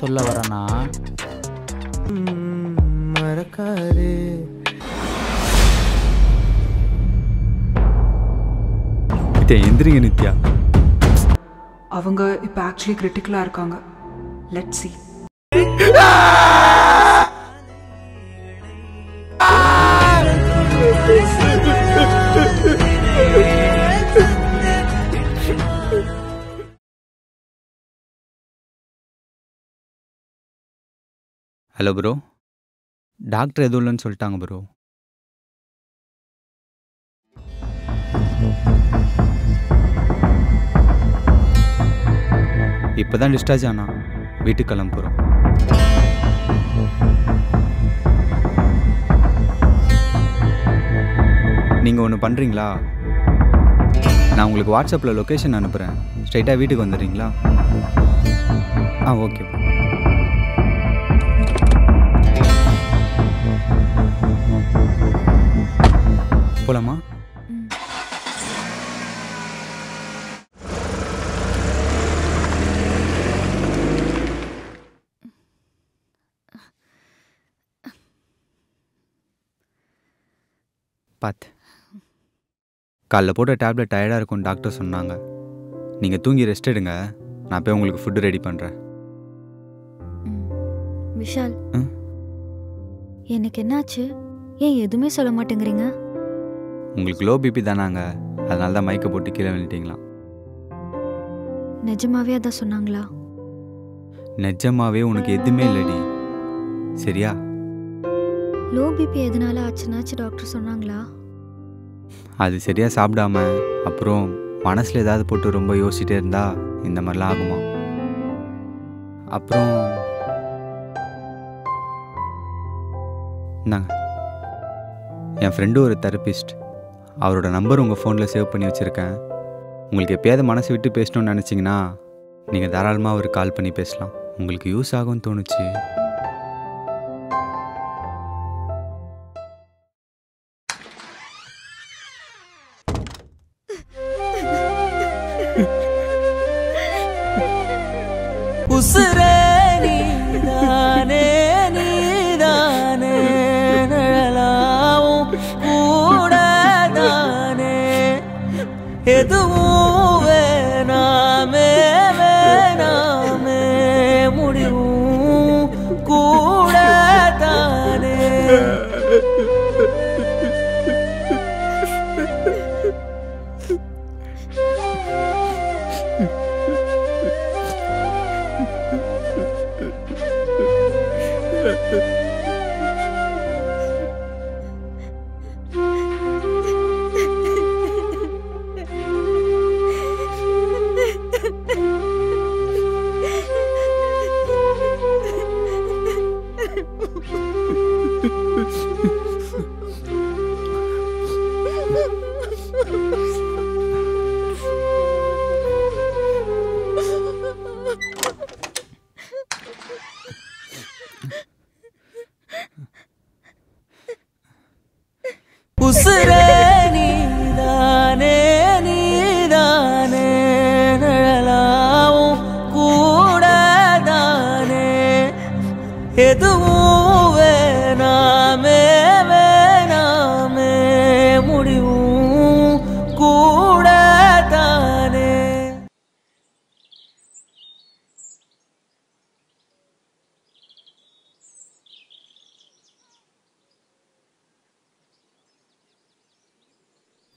சொல்ல வரேன்னா மறக்காதே. எந்திரிங்க நித்யா. அவங்க இப்போ ஆக்சுவலி கிரிட்டிக்கலா இருக்காங்க. Let's see. Hello bro, doctor எதுவும் இல்லைன்னு சொல்லிட்டாங்க ப்ரோ. இப்போ தான் டிஸ்சார்ஜ் ஆனா, வீட்டுக்கு கிளம்புறோம். நீங்கள் ஒன்று பண்ணுறீங்களா? நான் உங்களுக்கு வாட்ஸ்அப்பில் லொக்கேஷன் அனுப்புகிறேன். ஸ்ட்ரைட்டாக வீட்டுக்கு வந்துடுறீங்களா? ஓகே. போலாமா? பார்த்து காலைல போட்ட டேப்லெட் டயர்டாக இருக்கும்னு டாக்டர் சொன்னாங்க. நீங்கள் தூங்கி ரெஸ்ட் எடுங்க, நான் போய் உங்களுக்கு ஃபுட்டு ரெடி பண்ணுறேன். விஷால், எனக்கு என்னாச்சு? ஏன் எதுவுமே சொல்ல மாட்டேங்கிறீங்க? உங்களுக்கு லோ பிபி தானாங்க, அதனால தான் மைக்கை போட்டு கீழே விழுந்துட்டீங்களா? நிஜமாவே அதான் சொன்னாங்களா? நிஜமாவே உனக்கு எதுவுமே இல்லடி, சரியா? லோ பிபி எதனால ஆச்சுனாச்சு டாக்டர் சொன்னாங்களா? அது சரியாக சாப்பிடாம அப்புறம் மனசில் ஏதாவது போட்டு ரொம்ப யோசிச்சுட்டே இருந்தா இந்த மாதிரிலாம் ஆகுமா? அப்புறம் இந்தாங்க, என் ஃப்ரெண்டு ஒரு தெரபிஸ்ட், அவரோட நம்பர் உங்கள் ஃபோனில் சேவ் பண்ணி வச்சுருக்கேன். உங்களுக்கு எப்போயாவது மனசு விட்டு பேசணும்னு நினச்சிங்கன்னா நீங்கள் தாராளமாக அவருக்கு கால் பண்ணி பேசலாம். உங்களுக்கு யூஸ் ஆகும்னு தோணுச்சு. உசுரே நீதானே நீதானே நிழலாவும் கூடதானே எதுவும் வேணாமே வேணாமே முடிவும் கூடதானே. உசுரே நீதானே நீதானே நிழலாவும் கூடதானே எதுவும் வேணாமே வேணாமே முடிவும் கூடதானே.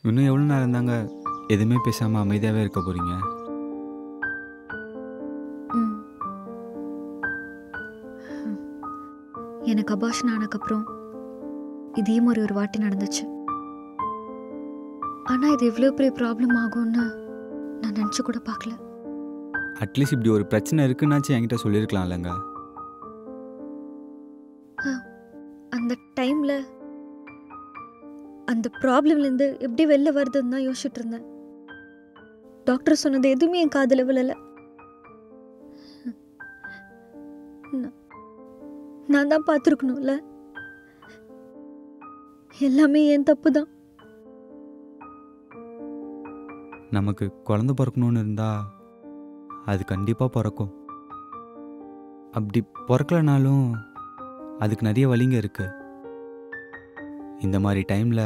இன்னும் எவ்வளோ நேரம் தாங்க எதுவுமே பேசாமல் அமைதியாகவே இருக்க போகிறீங்க? எனக்கு அபார்ஷன் ஆனதுக்கப்புறம் இதையும் ஒரு வாட்டி நடந்துச்சு. ஆனால் இது எவ்வளோ பெரிய ப்ராப்ளம் ஆகும்னு நான் நினச்சி கூட பார்க்கல. அட்லீஸ்ட் இப்படி ஒரு பிரச்சனை இருக்குன்னாச்சும் என்கிட்ட சொல்லியிருக்கலாம் இல்லைங்க? அந்த டைமில் அந்த ப்ராப்ளம்லேருந்து எப்படி வெளில வருதுன்னு தான் யோசிச்சுட்டு இருந்தேன். டாக்டர் சொன்னது எதுவுமே என் காதில் விழலை. நான் தான் பார்த்துருக்கணும்ல. எல்லாமே என் தப்பு தான். நமக்கு குழந்தை பிறக்கணும்னு இருந்தால் அது கண்டிப்பாக பிறக்கும். அப்படி பிறக்கலனாலும் அதுக்கு நிறைய வழிங்க இருக்குது. இந்த மாதிரி டைமில்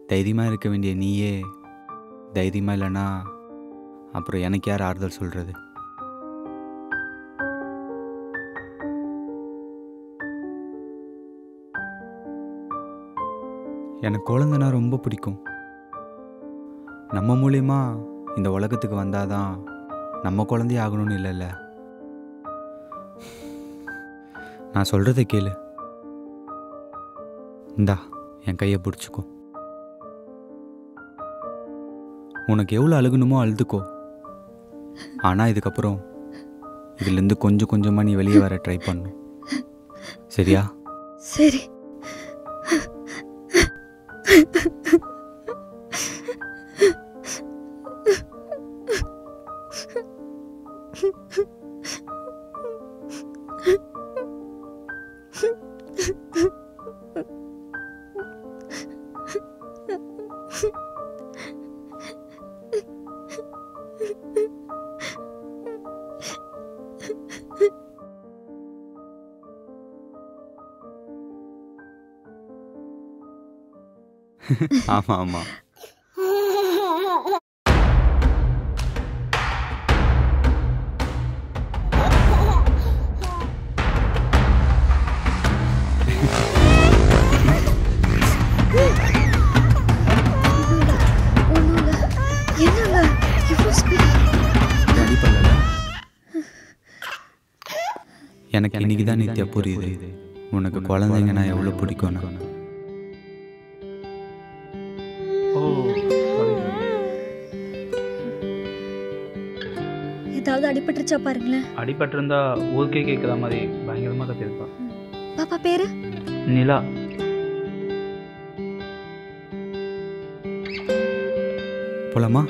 தைரியமாக இருக்க வேண்டிய நீயே தைரியமாக இல்லைன்னா அப்புறம் எனக்கு யார் ஆறுதல் சொல்கிறது? எனக்கு குழந்தைனா ரொம்ப பிடிக்கும். நம்ம மூலியமா இந்த உலகத்துக்கு வந்தாதான் நம்ம குழந்தைய ஆகணும்னு இல்லைல்ல. நான் சொல்கிறத கேளு. இந்தா என் கையை பிடிச்சிக்கோ. உனக்கு எவ்வளோ அழுகணுமோ அழுதுக்கோ. ஆனால் இதுக்கப்புறம் இதுலேருந்து கொஞ்சம் கொஞ்சமாக நீ வெளியே வர ட்ரை பண்ணணும். சரியா? சரி. ஆமாம் ஆமாம். எனக்கு இன்னைக்கு தான் நித்யா புரியுது உனக்கு குழந்தைங்கன்னா எவ்வளோ பிடிக்கும்னு. ஏதாவது அடிபட்டுருச்சா பாருங்களேன். அடிபட்டிருந்தா ஊருக்கே கேட்குற மாதிரி பயங்கரமாக கத்திருப்பா. பாப்பா பேரு நிலா. போலாமா?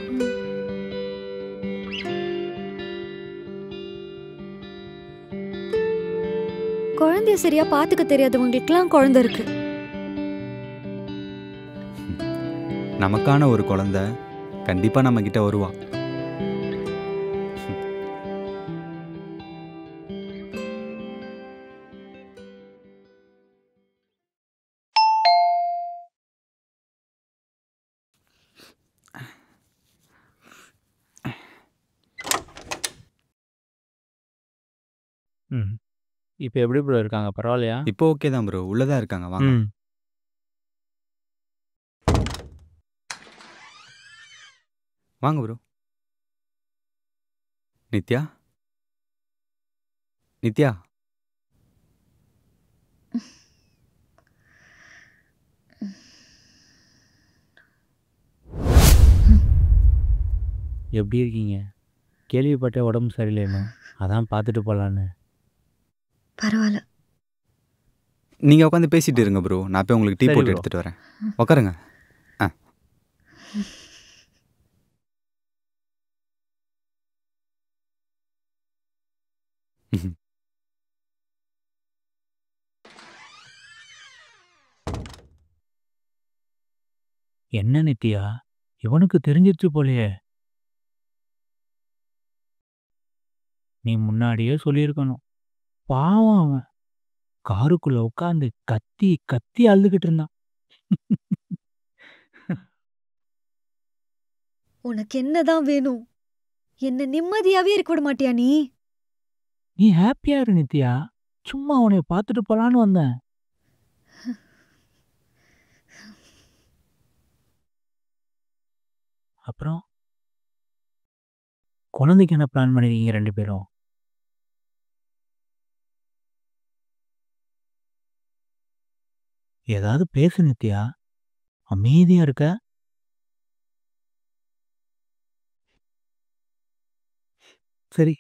குழந்தைய சரியா பாத்துக்க தெரியாதவங்களுக்குலாம் குழந்தை இருக்கு. நமக்கான ஒரு குழந்தை கண்டிப்பா நம்ம கிட்ட வருவா. இப்போ எப்படி ப்ரோ இருக்காங்க? பரவாயில்லையா? இப்போ ஓகே தான் ப்ரோ. உள்ளதா இருக்காங்க. வாங்க. வாங்க ப்ரோ. நித்யா நித்யா எப்படி இருக்கீங்க? கேள்விப்பட்ட உடம்பு சரியில்லைன்னு, அதான் பார்த்துட்டு போகலான்னு. பரவாயில்ல. நீங்க உட்காந்து பேசிட்டு இருங்க ப்ரோ. நான் போய் உங்களுக்கு டீ சரி போட்டு bro. எடுத்துட்டு வரேன். உட்காருங்க. என்ன நித்யா, இவனுக்கு தெரிஞ்சிருச்சு போலயே. நீ முன்னாடியே சொல்லியிருக்கணும். பாவம் அவன் காருக்குள்ள உட்காந்து கத்தி கத்தி அழுதுகிட்டு இருந்தான். உனக்கு என்னதான் வேணும்? என்ன நிம்மதியாவே இருக்க விட மாட்டியா நீ? நீ ஹாப்பியா இரு நித்யா. சும்மா உன்னை பார்த்துட்டு போலான்னு வந்தேன். அப்புறம் குழந்தைக்கு என்ன பிளான் பண்ணிருக்கீங்க ரெண்டு பேரும்? ஏதாவது பேசு நித்யா, அமைதியா இருக்க. சரி,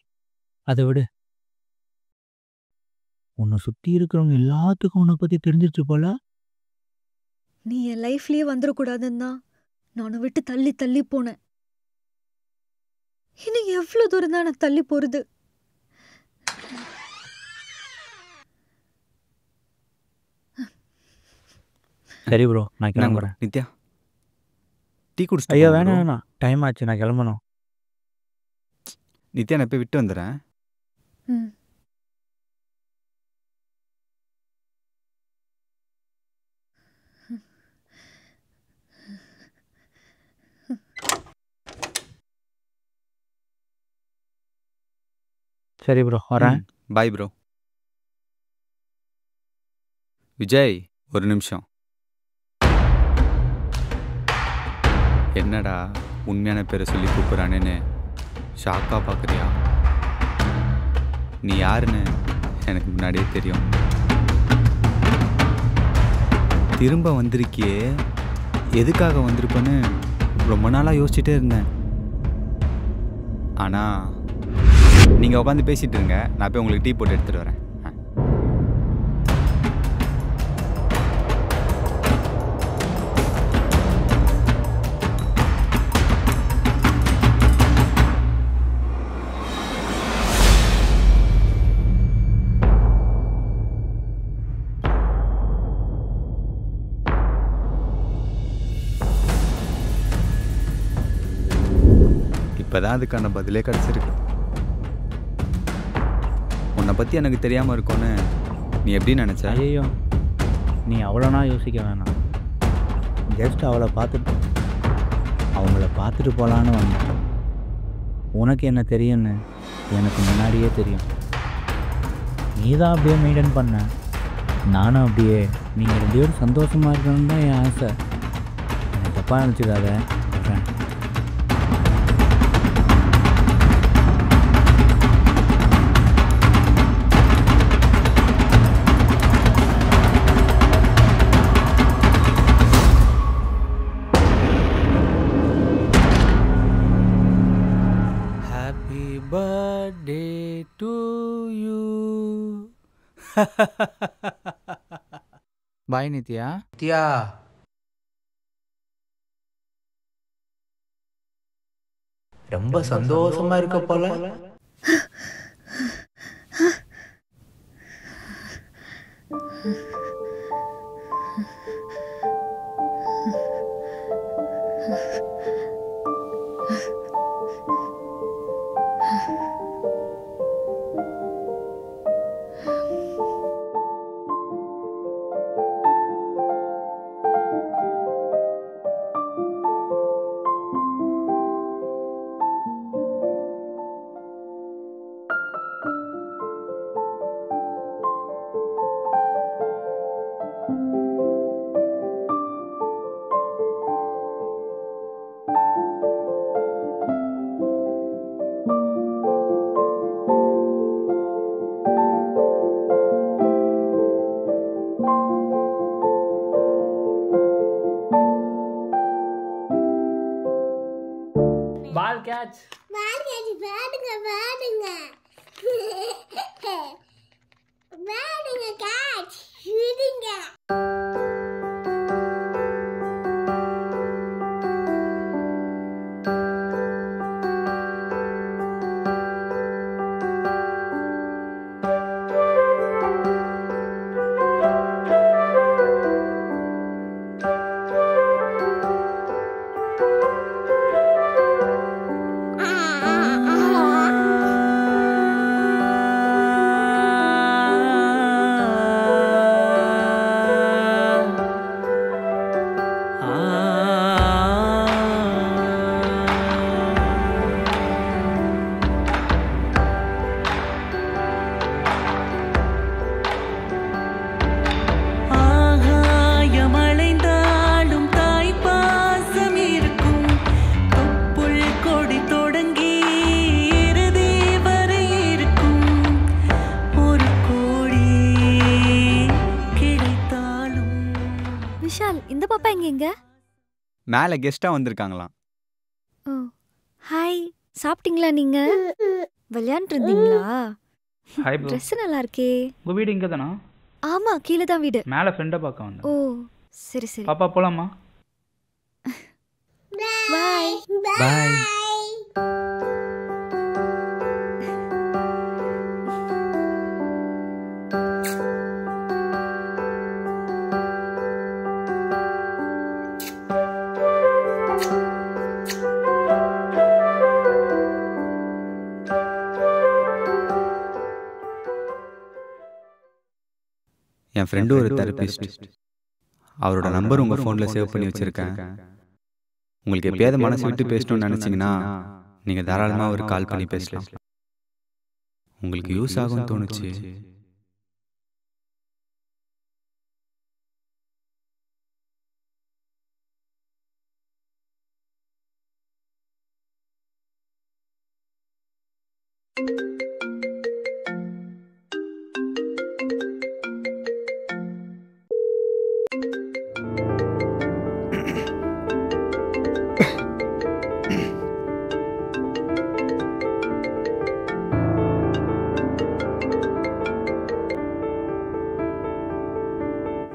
அதை விடு. உன்னை சுத்தி இருக்கிறவங்க எல்லாத்துக்கும் உன்னை பத்தி தெரிஞ்சிருச்சு போல. நீ என் லைஃப்லயே வந்துடக்கூடாதுன்னா நானும் விட்டு தள்ளி தள்ளி போனேன். இன்னும் எவ்வளவு தூரம் தான் நான் தள்ளி போறது? சரி ப்ரோ, நான் கிளம்புறேன். நித்யா டீ குடிச்சிட்டு ஐயோ போங்க வேணாம் bro. வேணாம், டைம் ஆச்சு, நான் கிளம்பணும். நித்யா நான் போய் விட்டு வந்துடுறேன். ம். சரி ப்ரோ, வரேன். Bye bro. விஜய் ஒரு நிமிஷம். என்னடா உண்மையான பேரை சொல்லி கூப்பிட்றானேன்னு ஷாக்காக பார்க்குறியா? நீ யாருன்னு எனக்கு முன்னாடியே தெரியும். திரும்ப வந்திருக்கியே, எதுக்காக வந்திருப்பேன்னு ரொம்ப நாளாக யோசிச்சுட்டே இருந்தேன். ஆனால் நீங்கள் உட்காந்து பேசிகிட்டு இருங்க, நான் போய் உங்களுக்கு டீ போட்டு எடுத்துகிட்டு வரேன். இப்போதான் அதுக்கான பதிலே கிடச்சிருக்கு. உன்னை பற்றி எனக்கு தெரியாமல் இருக்கும்னு நீ எப்படி நினச்ச? ஐயோ, நீ அவ்வளோனா யோசிக்க வேணாம். ஜஸ்ட் அவளை பார்த்துட்டு அவங்கள பார்த்துட்டு போகலான்னு வந்தேன். உனக்கு என்ன தெரியும்னு எனக்கு முன்னாடியே தெரியும். நீ தான் அப்படியே மெயின்டைன் பண்ண, நானும் அப்படியே. நீங்கள் 2 பேரும் சந்தோஷமாக இருக்கணும்னு தான் என் ஆசை. எனக்கு தப்பாக நினச்சிக்காத. வரேன். Happy birthday to you. பாய் நித்யா. நித்யா, ரொம்ப சந்தோஷமா இருக்க போல. பால் கேட்ச். விஷால், இந்த பாப்பா எங்க? மேலே கெஸ்ட்டாக வந்திருக்காங்களாம். ஓ, ஹாய். சாப்பிட்டீங்களா நீங்க? விளையாண்டுட்டு இருந்தீங்களா? Hi bro. ட்ரெஸ் நல்லா இருக்கே. உங்கள் வீடு இங்கே தானா? ஆமா, கீழே தான் வீடு. மேலே ஃப்ரெண்டை பார்க்க வந்தேன். ஓ சரி சரி பாப்பா போலாமா? பாய். பாய். என் ஃப்ரெண்டு ஒரு தெரபிஸ்ட். அவரோட நம்பர் உங்கள் ஃபோனில் சேவ் பண்ணி வச்சுருக்கேன். உங்களுக்கு எப்பயாவது மனசு விட்டு பேசணும்னு நினச்சிங்கன்னா நீங்கள் தாராளமாக ஒரு கால் பண்ணி பேசலாம். உங்களுக்கு யூஸ் ஆகும்னு தோணுச்சு.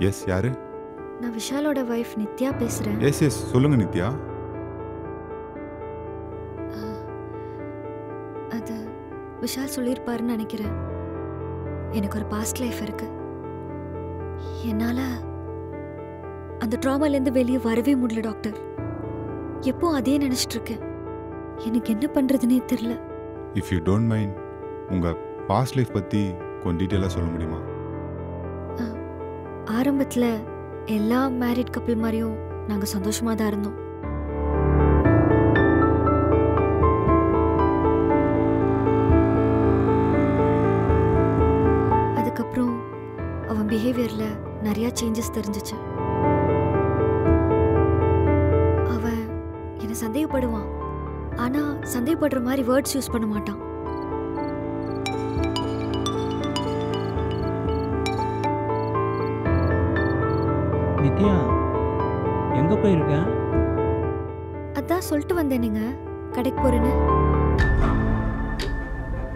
எஸ், யாரு? நான் விஷாலோட வைஃப் நித்யா பேசுறேன். எஸ் எஸ், சொல்லுங்க நித்யா. அது விஷால் சொல்லியிருப்பாருன்னு நினைக்கிறேன். எனக்கு ஒரு பாஸ்ட் லைஃப் இருக்கு. என்னால அந்த ட்ராமாலேருந்து வெளியே வரவே முடியல டாக்டர். எப்போ அதே நினைச்சிட்டு இருக்கேன். எனக்கு என்ன பண்றதுன்னே தெரியல. இஃப் யூ டோன்ட் மைண்ட், உங்க பாஸ்ட் லைஃப் பத்தி கொஞ்சம் டீட்டெயிலாக சொல்ல முடியுமா? ஆரம்பத்துல எல்லா மேரிட் கப்பிள் மாதிரியும் நாங்க சந்தோஷமா தான் இருந்தோம். அதுக்கப்புறம் அவன் பிஹேவியர்ல நிறைய சேஞ்சஸ் தெரிஞ்சிச்சு. அவன் என்னை சந்தேகப்படுவான், ஆனா சந்தேகப்படுற மாதிரி வேர்ட்ஸ் யூஸ் பண்ண மாட்டான். நித்யா, எங்க போயிருக்க? அதான் சொல்லிட்டு வந்தேனுங்க, கடைக்கு போறேன்னு.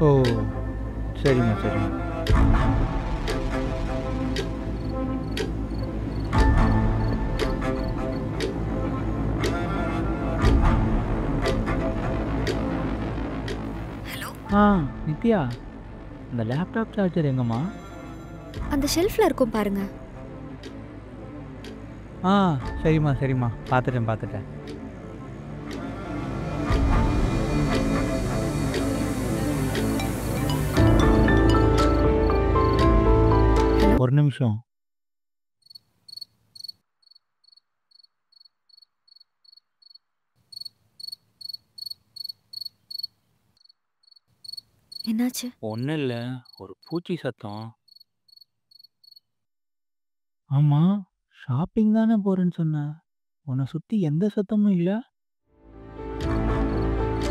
ஓ சரிம்மா சரிம்மா. நித்யா, இந்த லேப்டாப் சார்ஜர் எங்கம்மா? அந்த ஷெல்ஃப்ல இருக்கும் பாருங்க. சரிம்மா சரிம்மா, பார்த்துட்டேன். ஒரு நிமிஷம். என்னாச்சு? ஒன்றும் இல்லை, ஒரு பூச்சி சத்தம். ஆமாம், ஷாப்பிங் தானே போகிறேன்னு சொன்ன. உன்னை சுற்றி எந்த சத்தமும் இல்லை.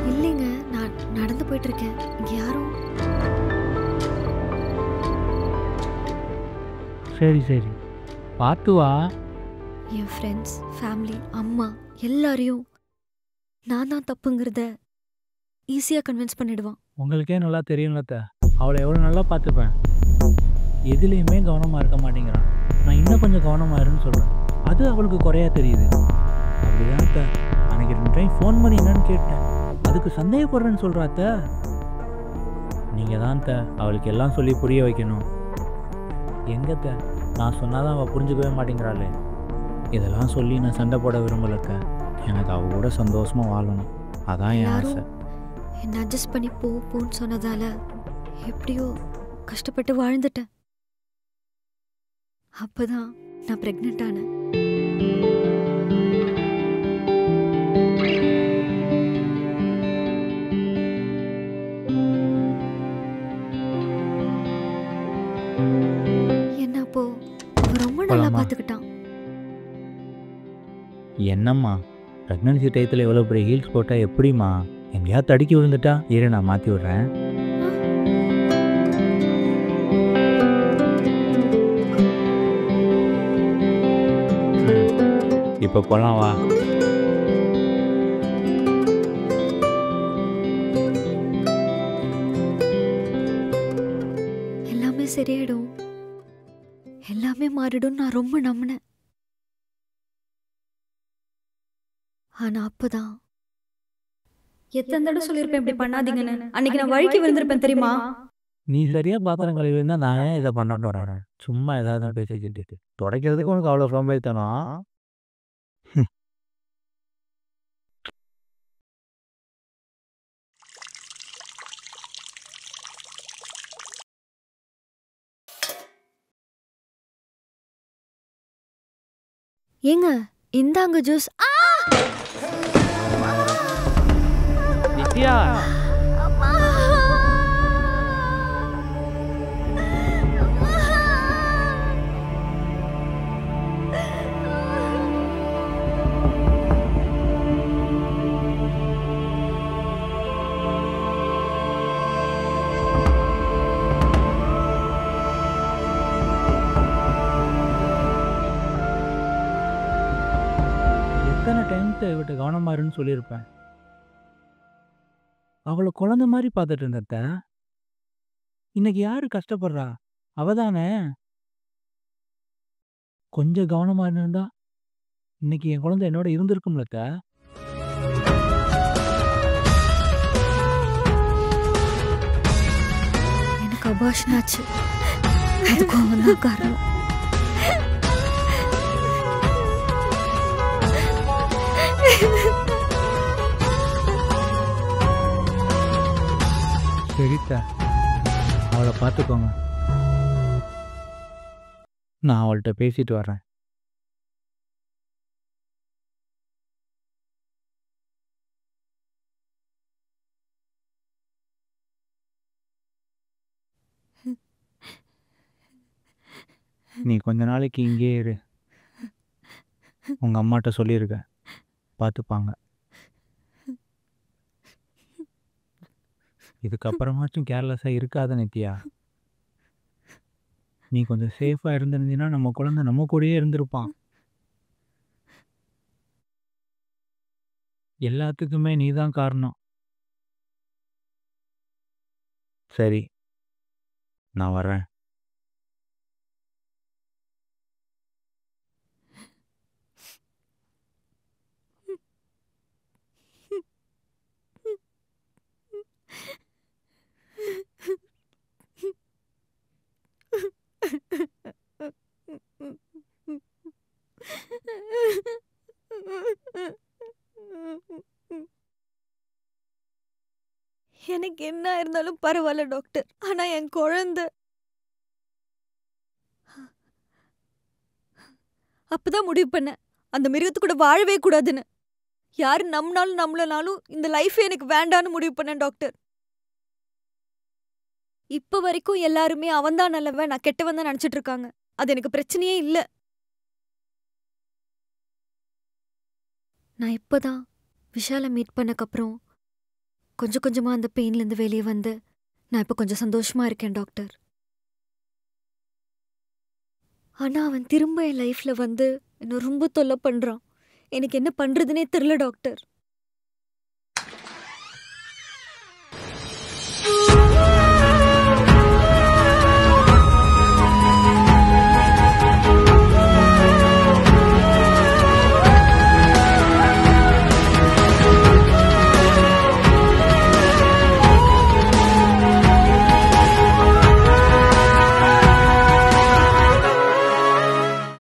இல்லைங்க, நான் நடந்து போயிட்டு இருக்கேன். இங்க யாரும். சரி பார்த்து வா. என் ஃப்ரெண்ட்ஸ், ஃபேமிலி, அம்மா எல்லாரையும் நான் தான் தப்புங்கிறத ஈஸியாக கன்வின்ஸ் பண்ணிடுவான். உங்களுக்கே நல்லா தெரியும்லத்த, அவளை எவ்வளோ நல்லா பார்த்துப்பேன். எதுலேயுமே கவனமாக இருக்க மாட்டேங்கிறான். நான் இன்னும் கொஞ்சம் கவனமாக இருன்னு சொல்கிறேன். அது அவளுக்கு குறையா தெரியுது. அப்படிதான் அத்தை, அன்னைக்கு 2 டைம் ஃபோன் பண்ணி என்னன்னு கேட்டேன். அதுக்கு சந்தேகப்படுறேன்னு சொல்கிறாத்த. நீங்கள் தான் அத்தை அவளுக்கு எல்லாம் சொல்லி புரிய வைக்கணும். எங்கத்த, நான் சொன்னாதான் அவள் புரிஞ்சுக்கவே மாட்டேங்கிறாளே. இதெல்லாம் சொல்லி நான் சண்டை போட விரும்பலத்த. எனக்கு அவள் கூட சந்தோஷமாக வாழணும், அதான் என் ஆசை. என்ன அட்ஜஸ்ட் பண்ணி போன்னு சொன்னதால எப்படியோ கஷ்டப்பட்டு வாழ்ந்துட்டேன். அப்பதான் நான் பிரெக்னென்ட் ஆனேன். என்ன அப்போ ரொம்ப நல்லா பார்த்துக்கிட்டான். என்னம்மா, ப்ரெக்னன்சி டயத்தில் எவ்வளோ பெரிய ஹீல்ஸ் போட்டால் எப்படிம்மா? எங்கேயாவது தடுக்கி விழுந்துட்டா இரு, நான் மாற்றி விட்றேன். இப்போ போகலாம் வா. எல்லாமே சரியாயிடும், எல்லாமே மாறிடும் நான் ரொம்ப நம்பினேன். ஆனா அப்பதான் எத்தனை தடவை சொல்லியிருப்பேன் இப்படி பண்ணாதீங்கன்னு. அன்னைக்கு நான் வழிக்கு விழுந்திருப்பேன் தெரியுமா? நீ சரியா பாத்திரம் கழுவி இருந்தா நான் ஏன் இதை பண்ண வரேன்? சும்மா ஏதாவது பேசிக்கிட்டு துடைக்கிறதுக்கு உனக்கு அவ்வளோ சோம்பேறித்தனம். ஏங்க இந்தாங்க ஜூஸ். நித்யா எத்தனை டைம்க்கு இவட்ட கவனமா இருன்னு சொல்லியிருப்பேன். அவளை குழந்தை மாதிரி பார்த்துட்டு இருந்தத இன்னைக்கு யாரு கஷ்டப்படுறா? அவதானே. கொஞ்சம் கவனமா இருந்திருந்தா இன்னைக்கு என் குழந்தை என்னோட இருந்திருக்கும்லத்த. எனக்கு அபார்ஷன் ஆச்சு. அதுக்கு அவன் தான் காரணம். சரித்த, அவளை பார்த்துக்கோங்க. நான் அவள்கிட்ட பேசிட்டு வர்றேன். நீ கொஞ்ச நாளைக்கு இங்கேயே இரு. உங்க அம்மாட்ட சொல்லியிருக்க, பார்த்துப்பாங்க. இதுக்கப்புறமாச்சும் கேர்லெஸ்ஸாக இருக்காத நித்யா. நீ கொஞ்சம் சேஃபாக இருந்திருந்தீன்னா நம்ம குழந்தை நம்ம கூடயே இருந்திருப்பான். எல்லாத்துக்குமே நீ தான் காரணம். சரி, நான் வர்றேன். எனக்கு என்ன இருந்தாலும் பரவாயில்ல டாக்டர். ஆனா என் குழந்தை அப்பதான் முடிவு பண்ண அந்த மிருகத்து கூட வாழவே கூடாதுன்னு. யாரு நம்பினாலும் நம்மளனாலும் இந்த லைஃப் எனக்கு வேண்டான்னு முடிவு பண்ணேன் டாக்டர். இப்ப வரைக்கும் எல்லாருமே அவன்தான் நல்லவன், நான் கெட்டவன் தான் நினைச்சிட்டு இருக்காங்க. அது எனக்கு பிரச்சனையே இல்ல. நான் இப்பதான் விஷாலை மீட் பண்ணக்கப்புறம் கொஞ்சம் கொஞ்சமா அந்த பெயின்லேருந்து வெளியே வந்து நான் இப்ப கொஞ்சம் சந்தோஷமா இருக்கேன் டாக்டர். ஆனா அவன் திரும்ப என் லைஃப்ல வந்து என்ன ரொம்ப தொல்லை பண்றான். எனக்கு என்ன பண்றதுனே தெரியல டாக்டர்.